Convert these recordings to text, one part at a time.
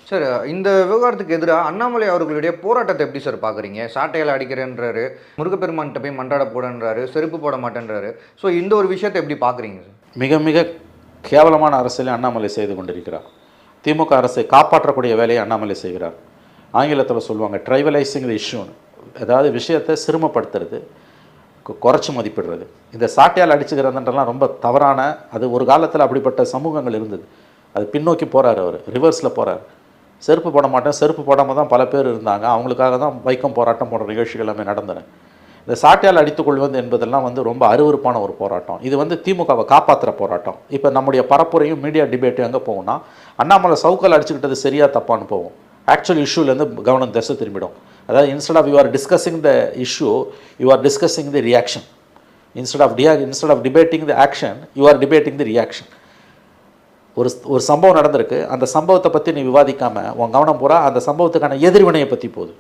Sir இந்த விவகாரத்துக்கு எதிராக அண்ணாமலை அவர்களுடைய போராட்டத்தை எப்படி சார் பார்க்குறீங்க? சாட்டையால் அடிக்கிறேன்றாரு, முருகப்பெருமான்கிட்ட போய் மன்றாட போடன்றாரு, செருப்பு போட மாட்டேன்றாரு. ஸோ இந்த ஒரு விஷயத்தை எப்படி பார்க்குறீங்க சார்? மிக மிக கேவலமான அரசியலை அண்ணாமலை செய்து கொண்டிருக்கிறார். திமுக அரசை காப்பாற்றக்கூடிய வேலையை அண்ணாமலை செய்கிறார். ஆங்கிலத்தில் சொல்லுவாங்க ட்ரைவலைசிங் த இஷ்யூன்னு, அதாவது விஷயத்தை சிறுமப்படுத்துறது, குறைச்சி மதிப்பிடுறது. இந்த சாட்டையால் அடிச்சுக்கிறதுன்றலாம் ரொம்ப தவறான, அது ஒரு காலத்தில் அப்படிப்பட்ட சமூகங்கள் இருந்தது. அது பின்னோக்கி போகிறார், அவர் ரிவர்ஸில் போகிறார். செருப்பு போட மாட்டேன், செருப்பு போடாமல் தான் பல பேர் இருந்தாங்க. அவங்களுக்காக தான் வைக்கம் போராட்டம் போன்ற நிகழ்ச்சிகள் எல்லாமே நடந்தன. இந்த சாட்டையால் அடித்துக்கொள்வது என்பதெல்லாம் ரொம்ப அருவருப்பான ஒரு போராட்டம். இது திமுகவை காப்பாற்றுற போராட்டம். இப்போ நம்முடைய பரப்புரையும் மீடியா டிபேட்டும் எங்கே போகும்னா, அண்ணாமலை சவுக்கால் அடிச்சுக்கிட்டது சரியாக தப்பான்னு போகும். ஆக்சுவல் இஷ்யூலேருந்து கவனம் திசை திரும்பிடும். அதாவது instead of you are discussing the issue, you are discussing the reaction. Instead of debating the action, you are debating the reaction. ஒரு சம்பவம் நடந்திருக்கு, அந்த சம்பவத்தை பற்றி நீ விவாதிக்காமல் உன் கவனம் பூரா அந்த சம்பவத்துக்கான எதிர்வினையை பற்றி போகுது.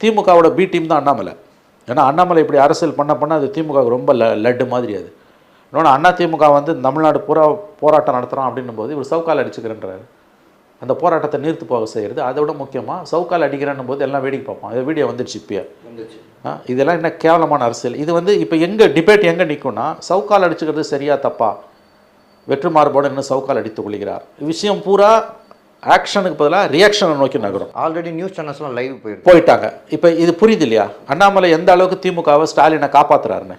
திமுகவோட பி டீம் தான் அண்ணாமலை. ஏன்னா அண்ணாமலை இப்படி அரசியல் பண்ண அது திமுகவுக்கு ரொம்ப லட்டு மாதிரி. அது இன்னொன்று, அண்ணா திமுக தமிழ்நாடு பூரா போராட்டம் நடத்துகிறோம் அப்படின்னும் போது இவர் சவுக்கால் அடிச்சுக்கிறேன்றாரு. அந்த போராட்டத்தை நீர்த்து போக செய்கிறது. அதை விட முக்கியமாக சவுக்கால் அடிக்கிறேன்னும் போது எல்லாம் வேடிக்கை பார்ப்போம். இந்த வீடியோ வந்துடுச்சு இப்போயே. இதெல்லாம் என்ன கேவலமான அரசியல். இது இப்போ எங்கே டிபேட் எங்கே நிற்கும்னா, சவுக்கால் அடிச்சுக்கிறது சரியா தப்பா, வெற்று மாறுபாடு இன்னும் சவுக்கால் அடித்துக் கொள்கிறார். விஷயம் பூரா ஆக்ஷனுக்கு பதிலாக ரியாக்ஷனை நோக்கி நகரும். ஆல்ரெடி நியூஸ் சேனல்ஸ்லாம் லைவ் போயிட்டாங்க. இப்போ இது புரியுது இல்லையா, அண்ணாமலை எந்த அளவுக்கு திமுகவை ஸ்டாலினை காப்பாற்றுறாருன்னு.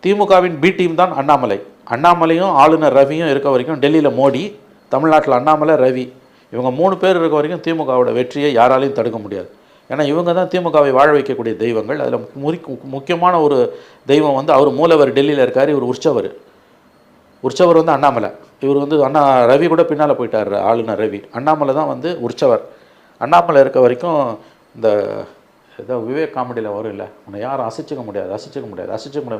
திமுகவின் பி டீம் தான் அண்ணாமலை. அண்ணாமலையும் ஆளுநர் ரவியும் இருக்க வரைக்கும் டெல்லியில் மோடி, தமிழ்நாட்டில் அண்ணாமலை, ரவி, இவங்க 3 பேர் இருக்க வரைக்கும் திமுகவோட வெற்றியை யாராலையும் தடுக்க முடியாது. ஏன்னா இவங்க தான் திமுகவை வாழ வைக்கக்கூடிய தெய்வங்கள். அதில் முக்கியமான ஒரு தெய்வம் அவர் மூலவர் டெல்லியில் இருக்கார். இவர் உற்சவர் அண்ணாமலை. இவர் அண்ணா ரவி கூட பின்னால் போயிட்டார், ஆளுநர் ரவி. அண்ணாமலை தான் உற்சவர். அண்ணாமலை இருக்க வரைக்கும் இந்த ஏதோ விவேக் காமெடியில் வரும் இல்லை, உன்னை யாரும் அசைச்சிக்க முடியாது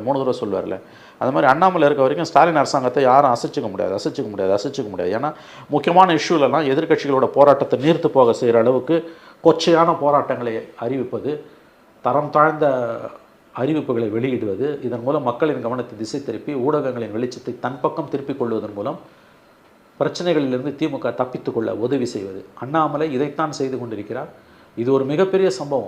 3 தடவை சொல்லுவார்ல, அது மாதிரி அண்ணாமலை இருக்க வரைக்கும் ஸ்டாலின் அரசாங்கத்தை யாரும் அசைச்சிக்க முடியாது. ஏன்னா முக்கியமான இஷ்யூலெல்லாம் எதிர்க்கட்சிகளோட போராட்டத்தை நீர்த்து போக செய்கிற அளவுக்கு கொச்சையான போராட்டங்களை அறிவிப்பது, தரம் தாழ்ந்த அறிவிப்புகளை வெளியிடுவது, இதன் மூலம் மக்களின் கவனத்தை திசை திருப்பி ஊடகங்களின் வெளிச்சத்தை தன் பக்கம் திருப்பிக் கொள்வதன் மூலம் பிரச்சனைகளிலிருந்து திமுக தப்பித்துக்கொள்ள உதவி செய்வது. அண்ணாமலை இதைத்தான் செய்து கொண்டிருக்கிறார். இது ஒரு மிகப்பெரிய சம்பவம்.